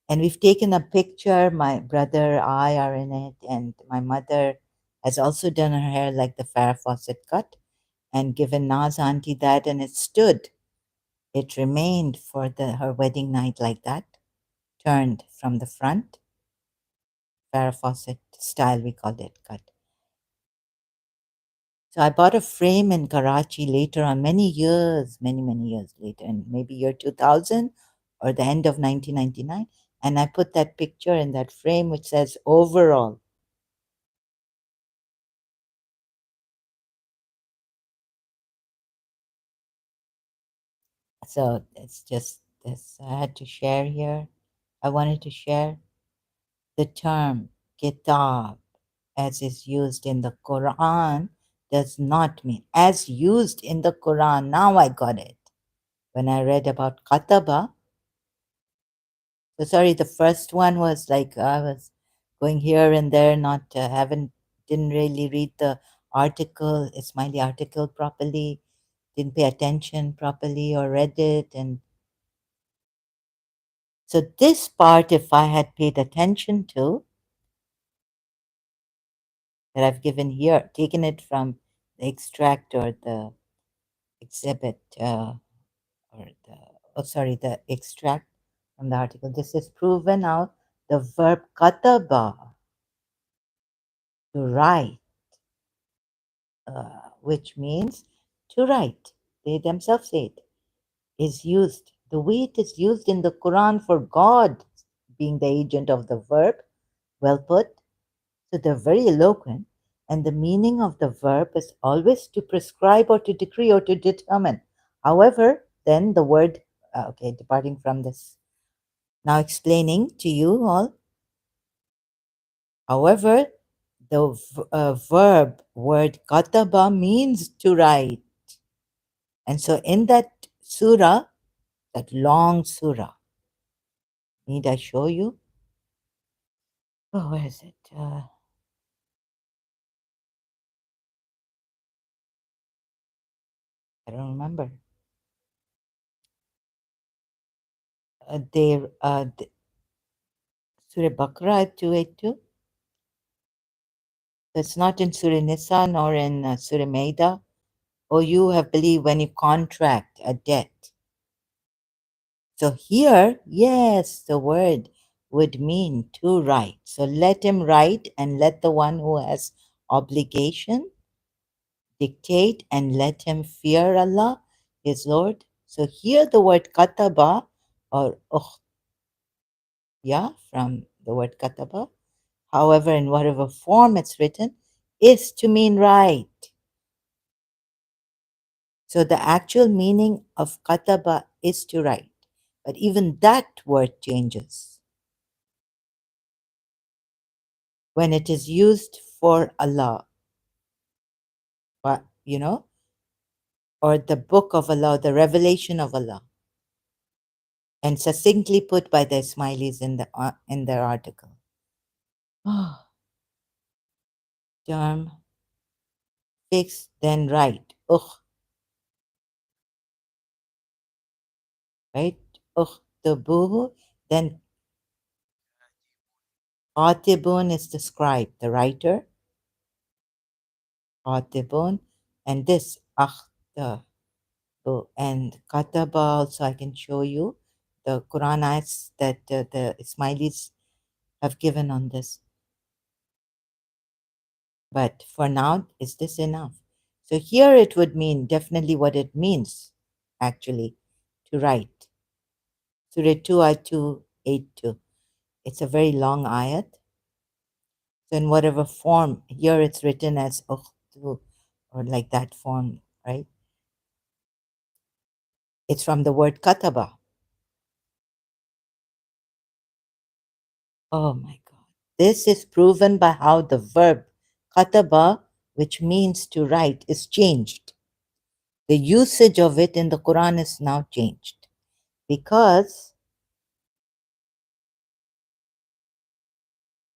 And we've taken a picture. My brother, I are in it, and my mother has also done her hair like the Farrah Fawcett cut and given Naz auntie that, and it stood. It remained for her wedding night like that, turned from the front, Farrah Fawcett style, we called it cut. So I bought a frame in Karachi later on, many years, many years later, in maybe year 2000 or the end of 1999. And I put that picture in that frame which says overall. So it's just this I had to share here. I wanted to share the term Kitab as is used in the Quran does not mean as used in the Quran. Now I got it. When I read about Kataba, so sorry, the first one was like I was going here and there, not didn't really read the article, Ismaili article properly, didn't pay attention properly or read it. And so this part, if I had paid attention to, that I've given here, taken it from the extract or the exhibit, or the, oh, sorry, the extract from the article. This is proven out the verb kataba, to write, which means to write. They themselves say it is used. The way it is used in the Quran for God being the agent of the verb, well put. So they're very eloquent. And the meaning of the verb is always to prescribe or to decree or to determine. However, then the word, okay, departing from this, now explaining to you all. However, the verb word kataba means to write. And so in that surah, that long surah, need I show you? Oh, where is it? I don't remember. Surah Baqarah 282. It's not in Surah Nisa nor in Surah Maida. Or you have believed when you contract a debt. So here, yes, the word would mean to write. So let him write and let the one who has obligation dictate and let him fear Allah, his Lord. So here the word kataba or yeah, from the word kataba, however, in whatever form it's written, is to mean write. So the actual meaning of kataba is to write. But even that word changes when it is used for Allah, you know, or the book of Allah, the revelation of Allah, and succinctly put by the Ismailis in their article. Oh, term fix, then write. Ugh, right? Ukhtubuhu, then Qatibun is the scribe, the writer, Qatibun, and this Akhtabu and Kataba also I can show you the Quran ayats that the Ismailis have given on this. But for now, is this enough? So here it would mean definitely what it means actually to write. Surah 2 ayat 282. It's a very long ayat. So in whatever form, here it's written as ukhtu or like that form, right? It's from the word kataba. Oh my God. This is proven by how the verb kataba, which means to write, is changed. The usage of it in the Quran is now changed because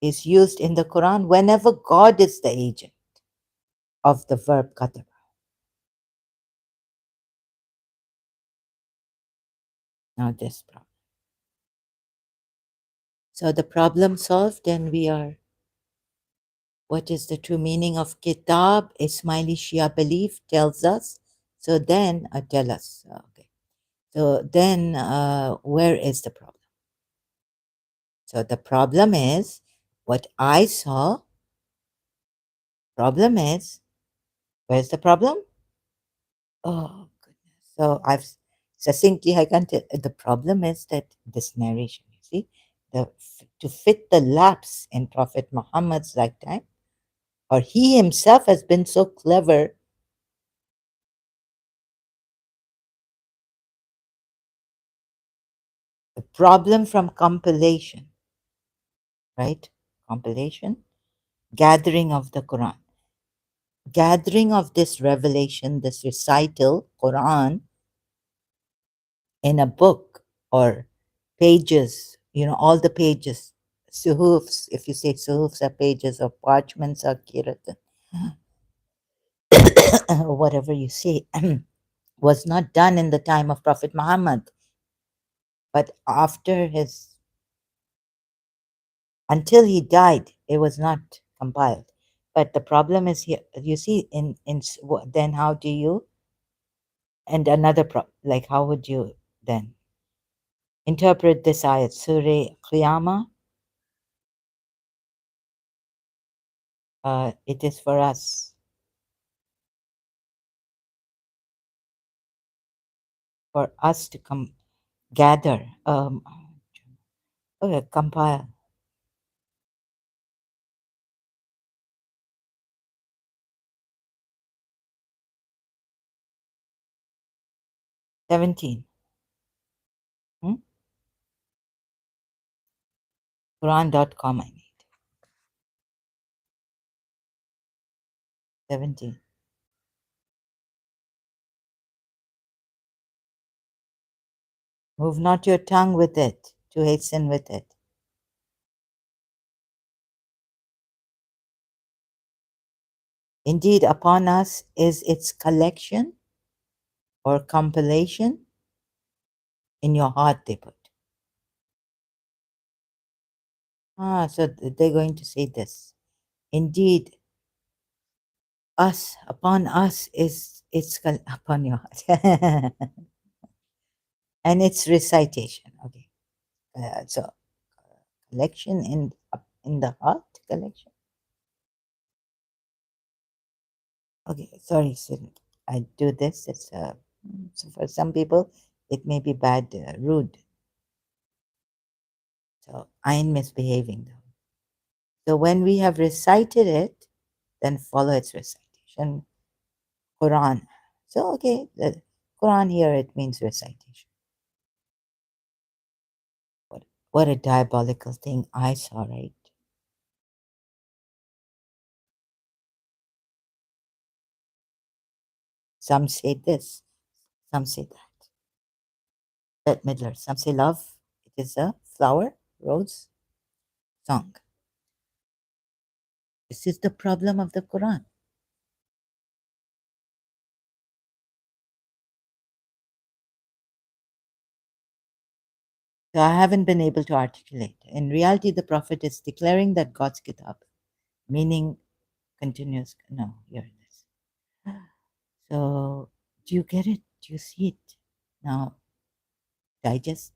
it's used in the Quran whenever God is the agent of the verb kataba. Now this problem. So the problem solved, and we are. What is the true meaning of Kitab? Ismaili Shia belief tells us. So then, tell us. Okay. So then, where is the problem? So the problem is what I saw. Problem is, where's the problem? Oh, goodness. So I've succinctly, I can tell. The problem is that this narration, you see, to fit the lapse in Prophet Muhammad's lifetime, or he himself has been so clever. The problem from compilation, right? Compilation, gathering of the Quran, gathering of this revelation, this recital, Quran, in a book or pages, all the pages, suhufs, if you say suhufs are pages or parchments or kiratan, whatever you say, was not done in the time of Prophet Muhammad, but after his, until he died, it was not compiled. But the problem is here, you see, then how do you, and another like how would you then interpret this ayat, Surah Qiyamah? It is for us to come gather, okay, compile. 17. Hmm? Quran.com, I need. 17. Move not your tongue with it to hasten with it. Indeed, upon us is its collection or compilation in your heart, they put. So they're going to say this. Indeed, upon us is its upon your heart. And its recitation. Okay. So collection in the heart collection. Okay, sorry, I do this. It's so for some people it may be bad, rude. So I'm misbehaving though. So when we have recited it, then follow its recitation. Quran. So okay, the Quran here it means recitation. What a diabolical thing I saw, right? Some say this, some say that. Bette Midler, some say love, it is a flower, rose, song. This is the problem of the Quran. So I haven't been able to articulate. In reality, the Prophet is declaring that God's Kitab, meaning continuous. No, here it is. So, do you get it? Do you see it? Now, digest.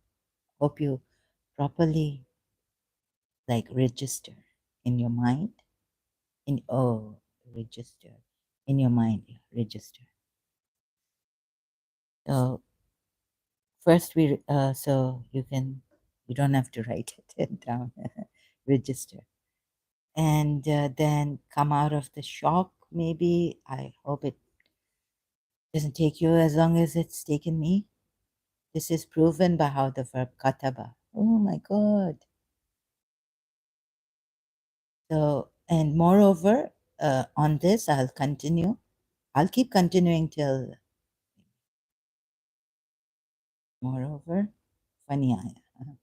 Hope you properly like register in your mind. Register in your mind. Yeah, register. So first so you don't have to write it down. Register, and then come out of the shock. Maybe I hope it doesn't take you as long as it's taken me. This is proven by how the verb kataba. Oh my God. So, and moreover, on this, I'll continue. I'll keep continuing till moreover, funny ayah.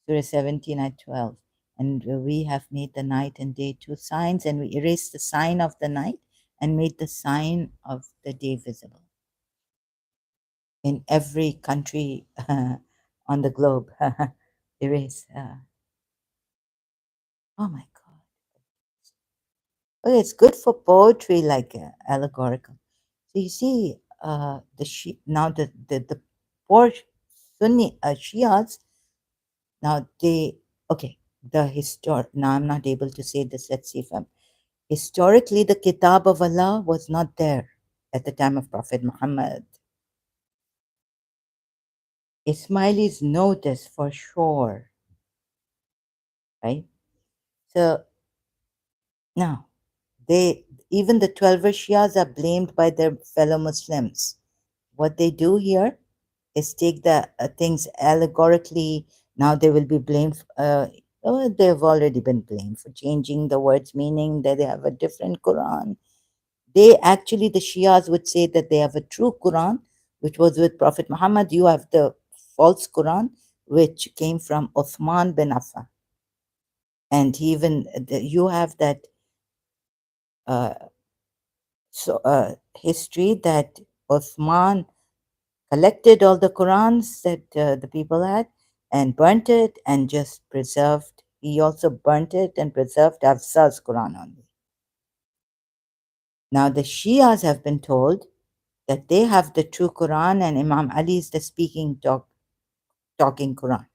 Surah 17 at 12. And we have made the night and day two signs, and we erased the sign of the night and made the sign of the day visible in every country on the globe. Erase. Oh my God. Okay, it's good for poetry, like allegorical. So you see, now the poor Sunni Shias, now they, okay, now I'm not able to say this, let's see if I'm, historically the Kitab of Allah was not there at the time of Prophet Muhammad. Ismailis know this for sure, right? So now, even the 12 Shias are blamed by their fellow Muslims. What they do here is take the things allegorically. Now they will be blamed. They've already been blamed for changing the words' meaning, that they have a different Quran. They actually, the Shias would say that they have a true Quran, which was with Prophet Muhammad. You have the false Quran, which came from Uthman bin Affan. And even you have that uh, history that Uthman collected all the Qurans that the people had and burnt it and just preserved. He also burnt it and preserved Hafsa's Quran only. Now the Shias have been told that they have the true Quran and Imam Ali is the talking Quran.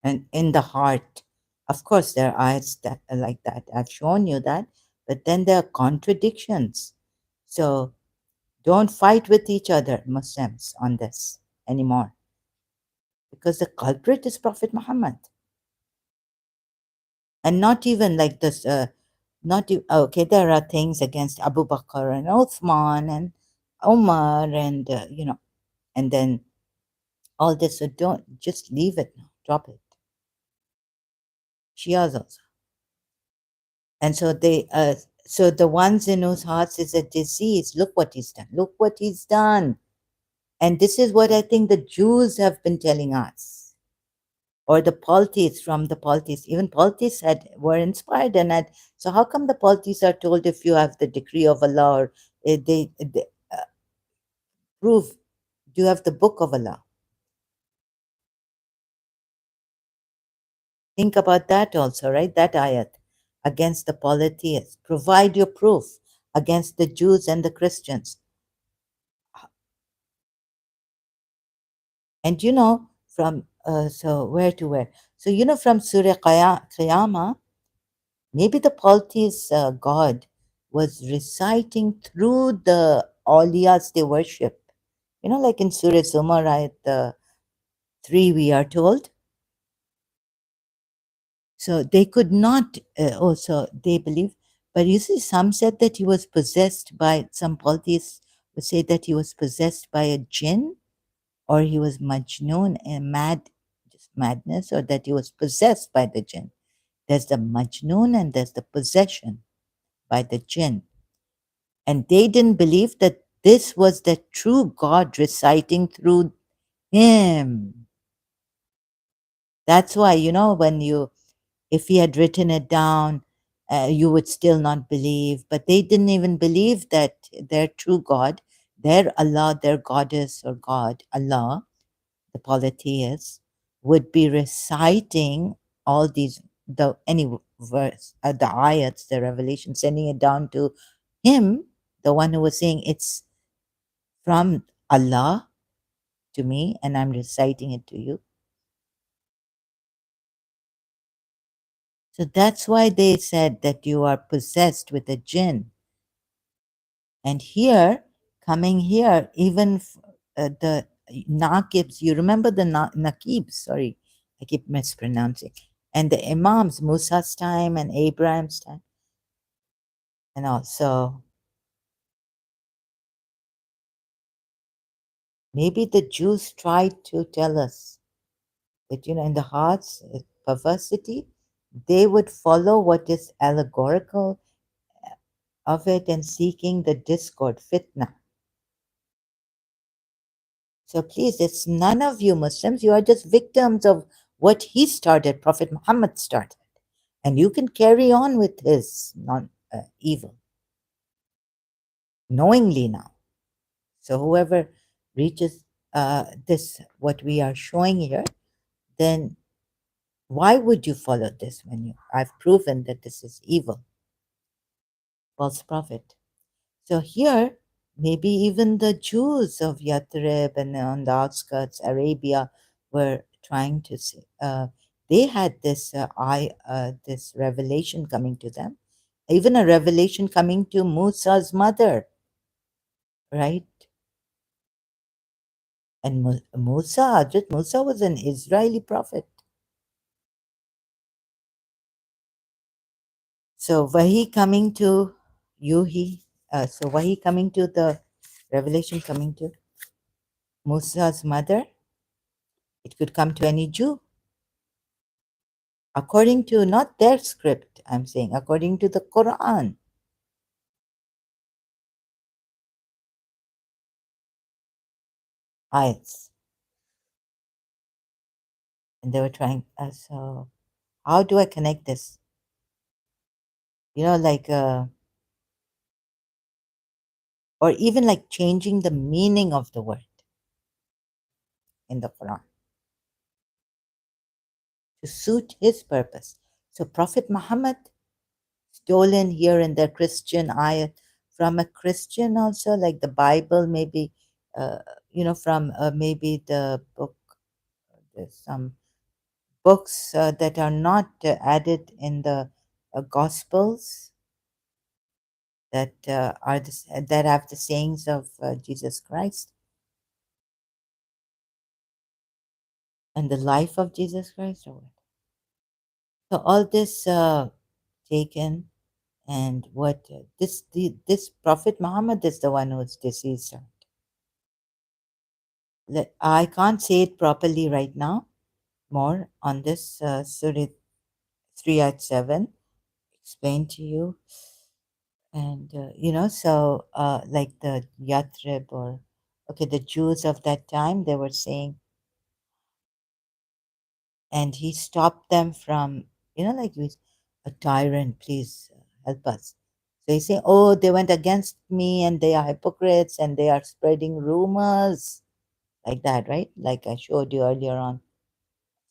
And in the heart, of course, there are ayats that are like that. I've shown you that, but then there are contradictions. So don't fight with each other, Muslims, on this anymore, because the culprit is Prophet Muhammad. And not even like this, okay, there are things against Abu Bakr and Uthman and Umar and then all this. So don't, just leave it now, drop it. Shias also. And so the ones in whose hearts is a disease, look what he's done. Look what he's done. And this is what I think the Jews have been telling us, or the polities from the polities. Even polities were inspired in it. So how come the polities are told if you have the decree of Allah, or they prove you have the book of Allah? Think about that also, right? That ayat against the polytheists. Provide your proof against the Jews and the Christians. And from so where to where? So from Surah Qiyamah, maybe the polytheist God was reciting through the awliyas they worship. Like in Surah Zumar, ayat 3, we are told. So they could not also, they believe. But you see, some said that he was possessed by, some polytheists would say that he was possessed by a jinn. or he was majnoon and mad, just madness, or that he was possessed by the jinn. There's the majnoon and there's the possession by the jinn. And they didn't believe that this was the true God reciting through him. That's why, when if he had written it down, you would still not believe. But they didn't even believe that their true God, their Allah, their goddess or God, Allah, the polytheist, would be reciting all these, any verse, the ayats, the revelation, sending it down to him, the one who was saying it's from Allah to me, and I'm reciting it to you. So that's why they said that you are possessed with a jinn. And here, coming here, even the Naqibs, you remember the Naqibs, sorry, I keep mispronouncing, and the Imams, Musa's time and Abraham's time, and also maybe the Jews tried to tell us that, in the hearts, perversity, they would follow what is allegorical of it and seeking the discord, fitna. So please, it's none of you Muslims. You are just victims of what he started, Prophet Muhammad started. And you can carry on with his evil knowingly now. So whoever reaches this, what we are showing here, then why would you follow this when I've proven that this is evil, false prophet? So here, maybe even the Jews of Yathrib and on the outskirts, Arabia, were trying to say, they had this revelation coming to them, even a revelation coming to Musa's mother, right? And Hazrat Musa was an Israeli prophet. So Wahi coming to Yuhi, so Wahi coming to the revelation coming to Musa's mother, it could come to any Jew. According to not their script, I'm saying, according to the Quran. Ayats. And they were trying, so how do I connect this? Like, or even like changing the meaning of the word in the Quran to suit his purpose. So Prophet Muhammad stolen here and there Christian ayat from a Christian also, like the Bible, maybe, from maybe the book, there's some books that are not added in the Gospels that that have the sayings of Jesus Christ and the life of Jesus Christ. Or what? So all this taken, and what this Prophet Muhammad is the one who's deceased. I can't say it properly right now. More on this Surah 3 at 7 explain to you. And so like the Yathrib, or okay, the Jews of that time, they were saying, and he stopped them from, like he's a tyrant, please help us. So he's saying, oh, they went against me and they are hypocrites and they are spreading rumors, like that, right? Like I showed you earlier on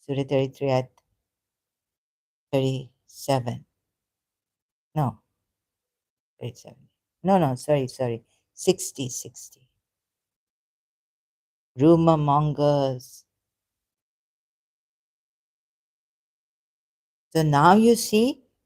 Surah 33 at 37. No, 37. No, sorry. 60. Rumor mongers. So now you see